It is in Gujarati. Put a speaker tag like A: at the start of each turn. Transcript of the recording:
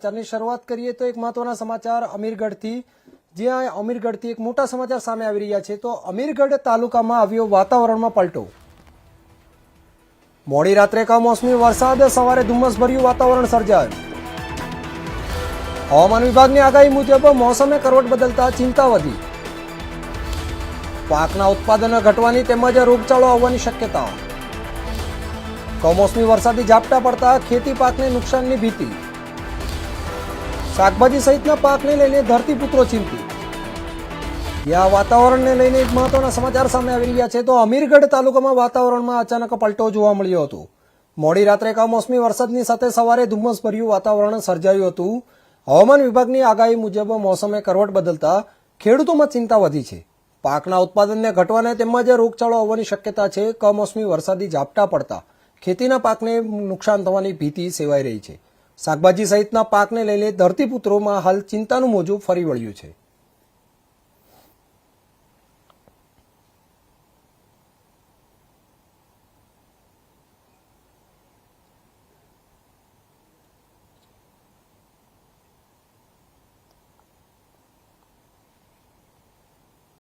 A: ની શરૂઆત કરીએ તો એક મહત્વના સમાચાર અમીરગઢથી, જ્યાં અમીરગઢથી એક મોટા સમાચાર સામે આવી રહ્યા છે. તો અમીરગઢ તાલુકામાં આવ્યો વાતાવરણમાં પલટો. મોડી રાત્રે કમોસમી વરસાદ, સવારે ધુમ્મસભર્યું વાતાવરણ સર્જાયું. હવામાન વિભાગની આગાહી મુજબ મોસમે કરવટ બદલતા ચિંતા વધી. પાકના ઉત્પાદન ઘટવાની તેમજ રોગચાળો આવવાની શક્યતાઓ. કમોસમી વરસાદી ઝાપટા પડતા ખેતી પાકને નુકસાનની ભીતિ. શાકભાજી સહિતના પાકને લઈને ધરતીપુત્રો ચિંતિત. ત્યાં વાતાવરણને લઈને એક મહત્વના સમાચાર સામે આવી રહ્યા છે. તો અમીરગઢ તાલુકામાં વાતાવરણમાં અચાનક પલટો જોવા મળ્યો હતો. મોડી રાત્રે કમોસમી વરસાદની સાથે સવારે ધુમ્મસભર્યું વાતાવરણ સર્જાયું હતું. હવામાન વિભાગની આગાહી મુજબ મોસમે કરવટ બદલતા ખેડૂતોમાં ચિંતા વધી છે. પાકના ઉત્પાદનને ઘટવાને તેમજ રોગચાળો આવવાની શક્યતા છે. કમોસમી વરસાદી ઝાપટા પડતા ખેતીના પાકને નુકસાન થવાની ભીતિ સેવાઈ રહી છે. શાકભાજી સહિતના પાકને લઈને ધરતીપુત્રોમાં હાલ ચિંતાનું મોજું ફરી વળ્યું છે.